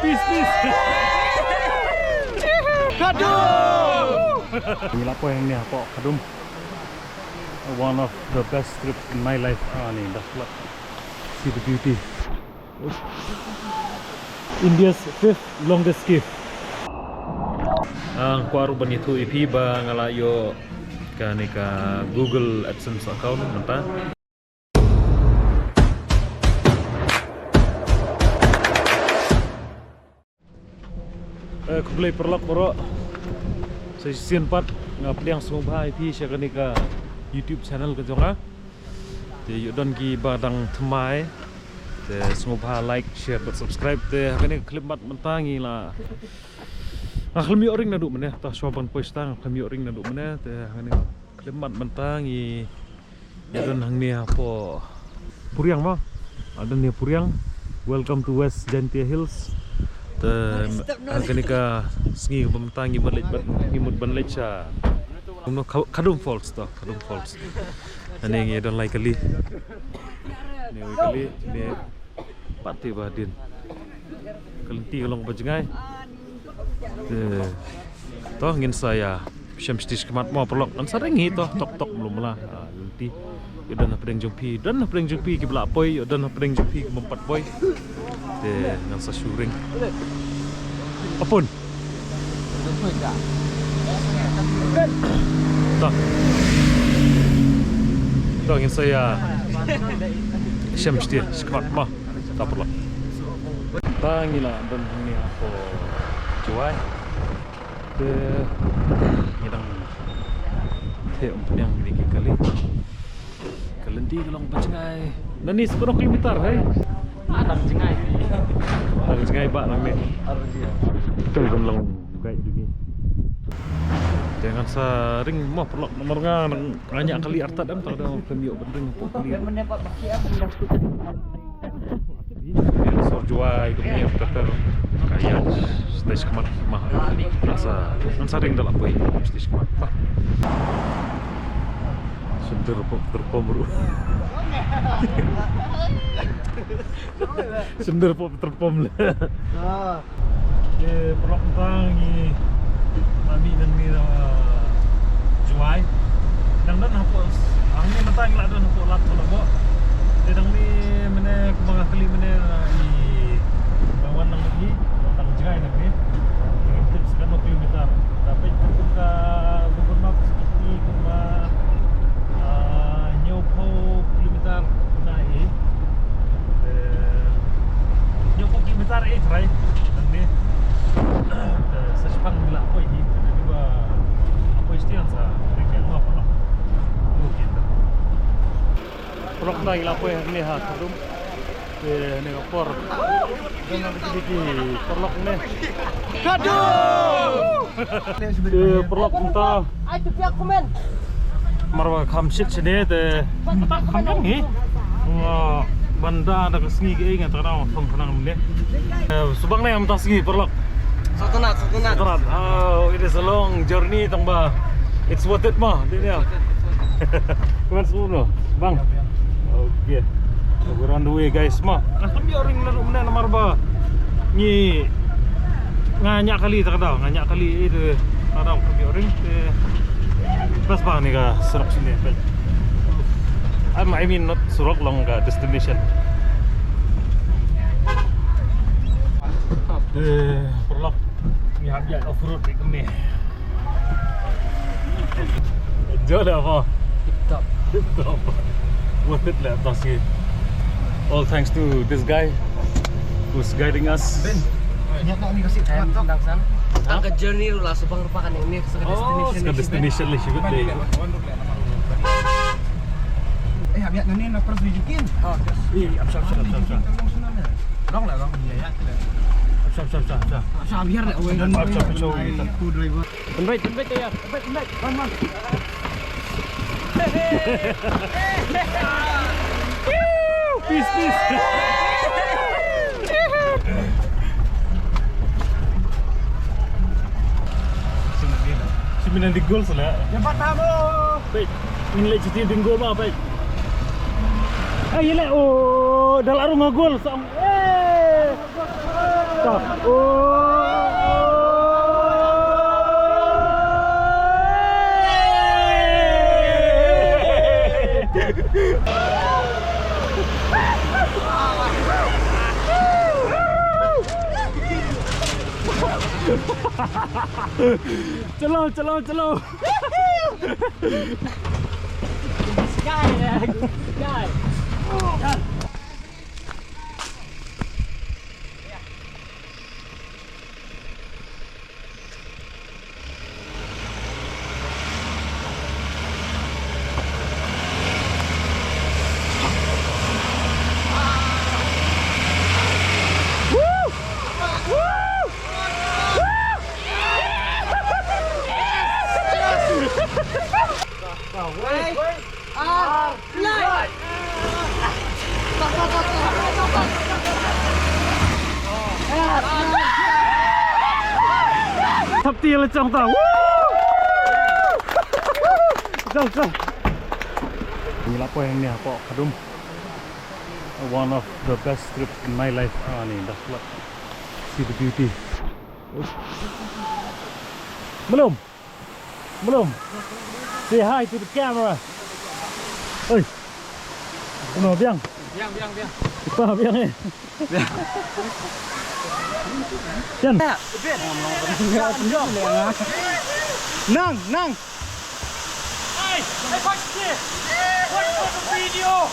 Peace. Kadum. Ini apa yang ni apa Kadum? One of the best trips in my life. Ni dah pula. See the beauty. India's 5th longest cave. Ang kuaru banitu ipi ba ngalayo ka Google AdSense account mata. Aku beli perlok bro. Sa season 4 ngapdiang sumba ipi siya ka YouTube channel ka jonga. Te yudon ki badang thmai. Te sumba like, share, dan subscribe te kani clip mat mentangi la. Kami orang nak duduk mana? Tak sopan poistang. Kami orang nak duduk mana? Teh klimat mentang i. Ada nang ni apa? Puriang mah? Ada ni Puriang. Welcome to West Jantia Hills. Teh kani ka sengi mentang i balik imut balik cha. Kadum Falls toh, Kadum Falls. Ani ngi don like kali. Ni kali ni pati badin. Kelenti kalau bajengai. Toh ngin saya syamstis kemat mau perlok an saringi toh tok belum lah nanti dan pedeng jumpi ki belak boy dan pedeng jumpi ke mempat boy ngan sa syuring apun toh ngin saya syamstis kemat mau tak perlu tangilah dan ini apa cuai ke ngidang te yang dikit kali kelenti kelong pacengai nani 10 kilometer hai adang cengai bak nang ni tu long gai dunia jangan saring mah perlu nomor ngan banyak kali arta dam tak ada kemiok bendring kali juai dunia betul kaya stage kemat mahal rasa saring dalam boy stage kemat pak sender terpom bro sender terpom lah perok tangi mami dan mira juai dan hapus angin mentang lah dan hapus lat kalau bo dan ni mana kemana kali mana i bawan nang ni nang jai nang ni tips kan kilometer tapi cukup ka Google Maps ni kuma nyopo kilometer na nyopo kilometer try nang ni sa Sepang bila apa ini dua apa istilah sa ringin apa lah mungkin Prok na ilapo ni ha kadum ni opor dengan diki perlok ni kadum perlok entah ai tu pia komen marwa khamsit sini te khamdang ni banda ada kesengi ke ingat tanah phang ni subang ni am tasgi perlok satonat oh it is a long journey tangba it's worth it mah dia kuman semua bang okay, we're on the way guys mah. Kami orang lalu mana nomor ba? Ni nganyak kali tak tahu, nganyak kali itu tahu kami orang. Pas bah ni ka Surok sini. I mean not Surok long ka destination. Perlok ni habis off road kami. Jodoh apa? Tip top. Worth it lah tasnya. All thanks to this guy who's guiding us. Ben, banyak nak ni kasih tentang sana. Angkat journey lah Subang rupakan yang ini ke destination lah sibuk deh. Habis ni nak terus dijukin. Oh, iya, absah. Dong lah bang. Iya ya. Absah biar dah. Absah. Aku driver. Tembak ya. Tembak. Man. Peace. Ciminan di gol sila. Cepat kamu. Baik, ini lagi cerita di gol mah baik. Ayo le, oh, dalam rumah gol sang. Stop. Chalo, chalo, chalo. Sky, sky. Thập tiền là trong tàu. Jom, jom. Ini apa yang ni? Apa kadum? One of the best trips in my life. Ah ni dah keluar. See the beauty. Belum? Belum? Say hi to the camera. Oi. Ano biang? Biang. Apa biang ni? Jan. Nang. Hey, watch this. Watch the video.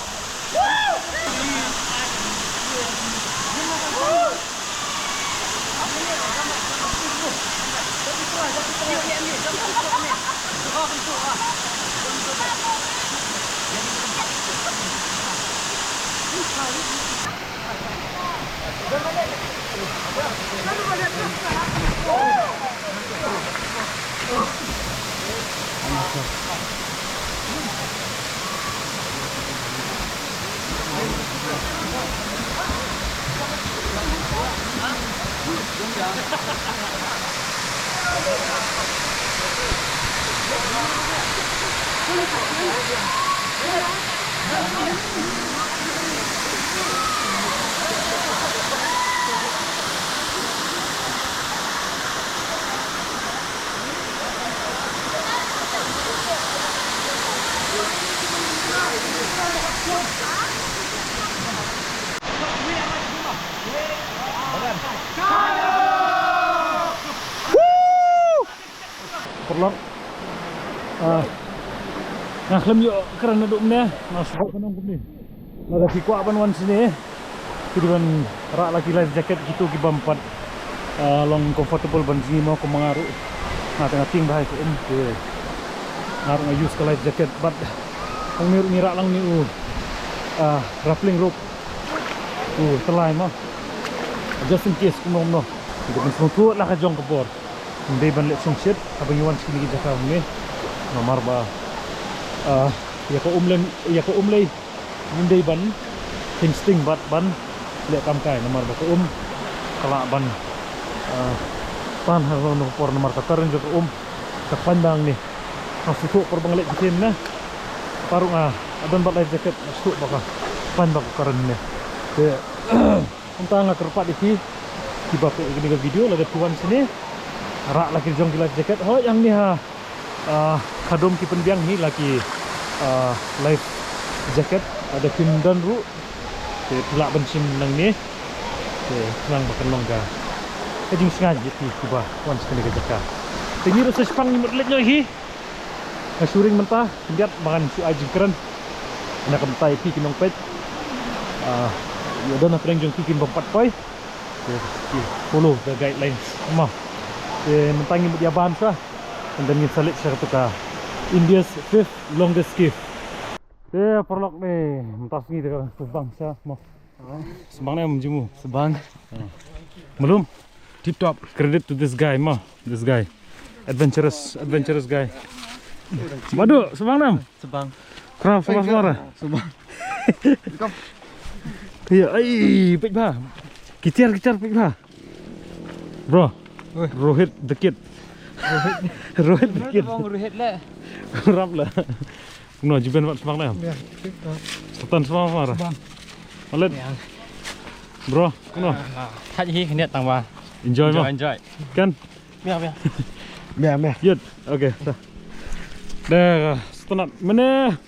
Perlok. Nah, klem yuk kerana duk ni. Nah, sebab kan aku ni. Ada fikwa ban wan sini. Jadi ban rak lagi life jacket gitu ki bampat. Long comfortable ban sini mau ko mangaru. Nah, tengah ting bahai ko ke. Ngaru use ke life jacket but ang ni rak lang ni rappelling rope. Telai mah. Just in case kuno no. Jadi ban semua lah ka jong ke bor. Hindi ban lek song shit abang yuan sini kita kau ni nomor ba ya ko umlay hindi ban insting bat ban lek kam kai nomor ba ko kala ban pan harus no por nomor katarin jo ko kapandang ni nasuko por bang lek bikin na parung adan bat life jacket nasuko baka pan ba ko karan ni te untang kerpat iki tiba ko ini video lada tuan sini rak lagi jong life jacket. Oh yang ni kadom ki penbiang ni lagi life jacket ada pindan ru te tulak bencin nang ni te nang makan longga kajing sengaja ti tiba wan sekali ke jaka tingi rasa sepang ni mutlet hi ngasuring mentah lihat makan su ajing keren nak kentai pi kinong pet ya dan nak jong ki kin bampat poi follow the guidelines mah mentangi dia bangsa dan ni salit saya kata India's 5th longest skiff. Perlok ni mentas ni dekat bangsa mau. Sebang ni menjemu sebang. Belum tip top credit to this guy mah. This guy adventurous guy. Madu sebang nam. Sebang. Kerap semua. Sebang. Ya, pek bah. Kicar pek bah. Bro. Rohit the kid. Rohit bikin. Bang Rohit lah. Rap lah. No, jiben wat semak dah. Sultan semua marah. Olet. Bro, no. Khách hi niat tang ba. Enjoy mah. Enjoy. Kan? Biar biar. Meh. Yud. Okey, dah. Dah, setonat. Mana?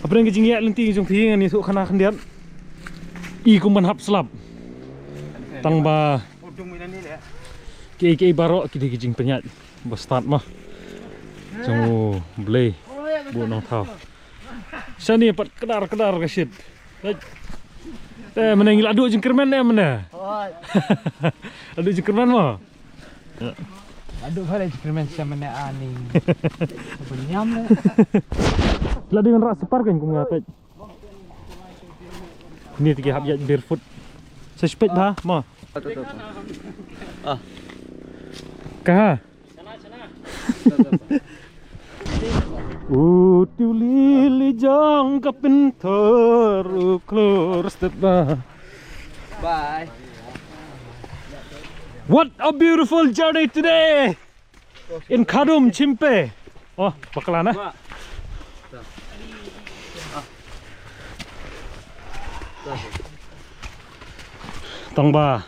Apa yang kejing ya lenting jong phi ngani su khana khandiat. I kumban hap slap. Tang ba. Udung minan ni le. Ki barok ki kejing penyat. Ba start mah. Jong blay. Bu nong thau. Sani pat kedar ke shit. Mana ngil adu jengkerman mana? Adu jengkerman mah. Aduh, hari eksperimen sama ni ani. Benyam le. Lah dengan rak separ kan kung ngapai. Ni tiga hab ya barefoot. Saya sepet bah, ma. Ah. Kah? Tiu lili jang kapintar klor step bah. Bye. What a beautiful journey today in Kadum Chimpe. Oh, bakalan ah. Tang ba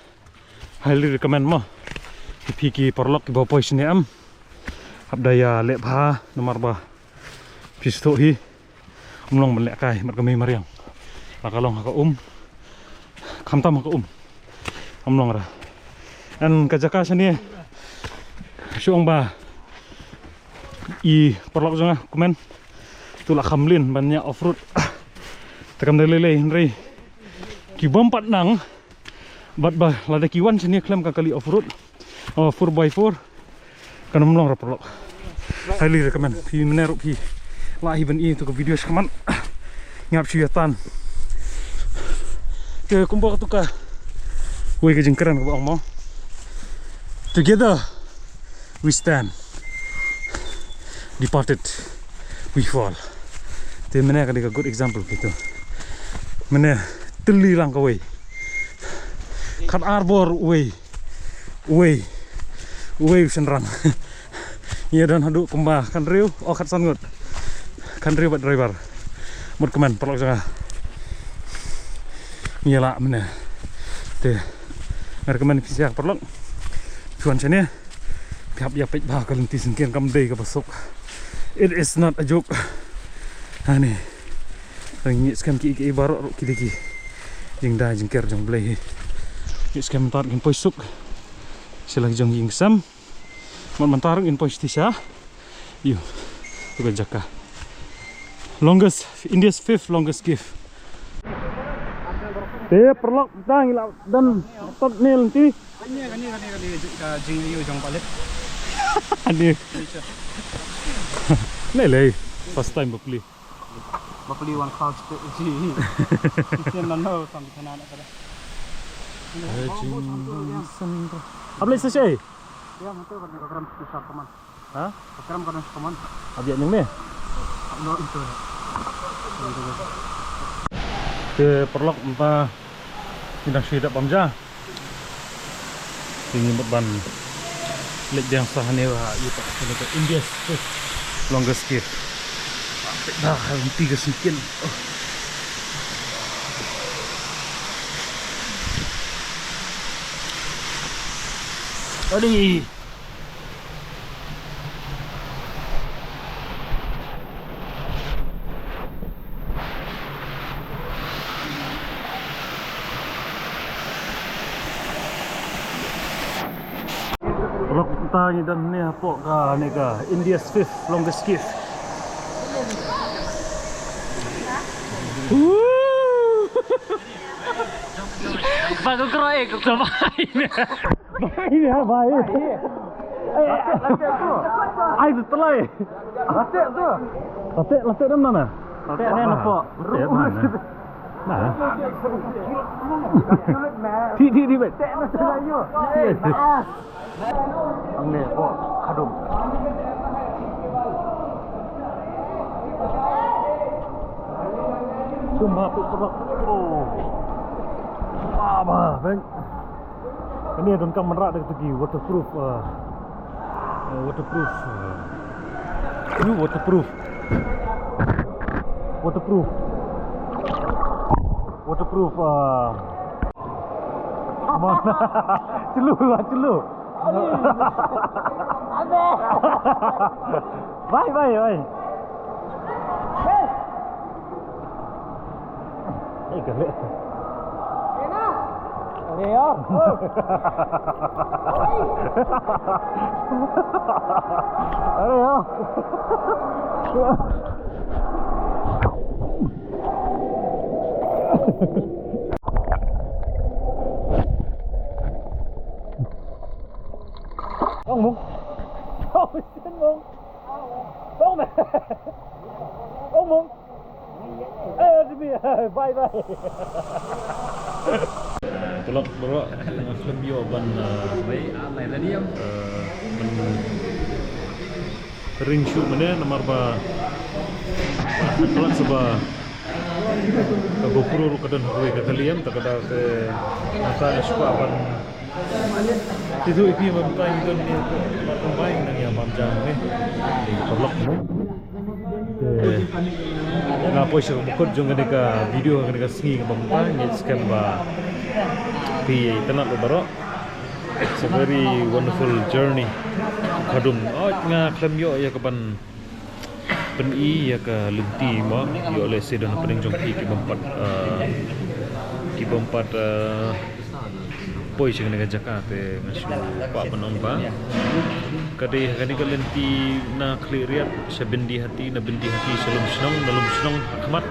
highly recommend mo. Piki porlok ki bawa sini am. Abdaya lek ba nomor ba. Pisto hi. Umlong melek kai mat kami mariang. Lakalong ka Kamtam ka Umlong ra. Dan kajaka sini syong ba I porlok jonga komen tula khamlin banyak off-road tekam lele Henry ki bompat nang bat ba lada kiwan sini klaim ka kali off-road 4x4 kan mlong ra porlok highly recommend pi meneru pi la even I to video skaman ngap syaitan ke kumpul tu ka we ke jengkeran ko ong mo. Together we stand, departed we fall. Itu mana kan good example gitu. Mana teli lang kawai, kat arbor way senrang. Iya dan haduk kembah kan riu, kat sangut, kan riu buat driver. Mut keman perlu jangan. Iya lah mana, teh, rekomend pisiak perlu. Cuan sini, pihak ya pek bah kalau nanti sengkian kamdei ke besok. It is not a joke. Ani, rengi skam ki barok ki jeng dah jengker jeng belai. Skam mentar in poisuk. Silang jeng jing sam. Mentar in pois tisha. Yo, tu jaka. India's 5th longest gift. Teh perlok tang dan tot ni nanti. Kani jing liu jong palit. Ani. Lele, first time beli. Bapli one cloud ji. Kita nano sampai sana nak pada. Apa lagi sih? Ya, betul kan program besar teman. Hah? Program kan teman. Abia yang ni? No itu. Ke perlok entah tindak syidap pamja. Ingin berban lek yang sahane wa itu ke India's 5th longest gift. Dah henti ke sikin. Adi. Tanya dan ni apa ka ni ka India's 5th longest gift. Bago keroy ke bahay ni. Bahay ni ha bahay. Ai tu telai. Latek tu. Latek dan mana? Latek ni apa? Latek mana? Nah. Ti bet. Tek nak saya. Ang ni po kadum. Cuma perlok. Oh. Wah, ben. Ini don kam merak dekat segi waterproof. waterproof. Ini waterproof. Waterproof. Waterproof. Mana? Celu lah, celu. Bye, bye, bye. Eh, kali. Leo. Ayo. Ông Mông. Ông xin Mông. Ông này. Ông Mông. Eh, bye bye. Tolak berak film yo ban baik alai tadi yang ring shoot mana nomor ba kelas sebab GoPro kadan hoi ke kalian tak ada ke masa suka ban itu ipi mempai itu ni mempai nang yang panjang ni tolak mo na po siya bukod jung ka video ka singi mempai ni scam ba pi tanah lo baro. It's a very wonderful journey. Kadum nga klem yo ya kapan pen i ya ka lenti mo yo le sedan pening jong ki bompat poi sing nega Jakarta ngasu pa penon ba kadi kani ka lenti na cleariat sebendi hati selum senong akmat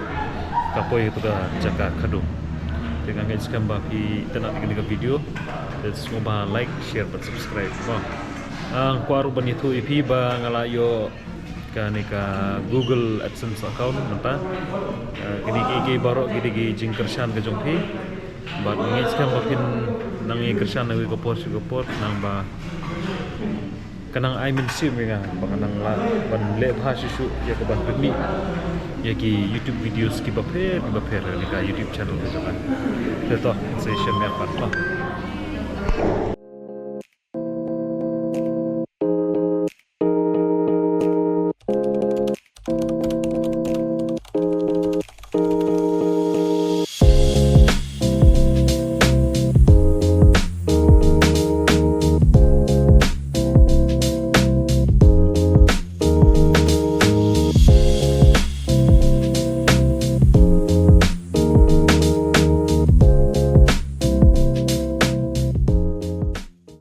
kapoi itu ka Jakarta kadum dengan guys kan bagi tenak dengan video dan semua like share dan subscribe bang ku aru ban itu IP ba ngala yo ka Google AdSense account nata gini baro gini jingkershan ke jongpi ba guys kan bakin nang kershan na ko post nang ba kanang I mean sim nga bang nang ban le bhashu ya ka ban pni ya ki YouTube videos ki baper ni ka YouTube channel ke jaman. Itu saya share me apa.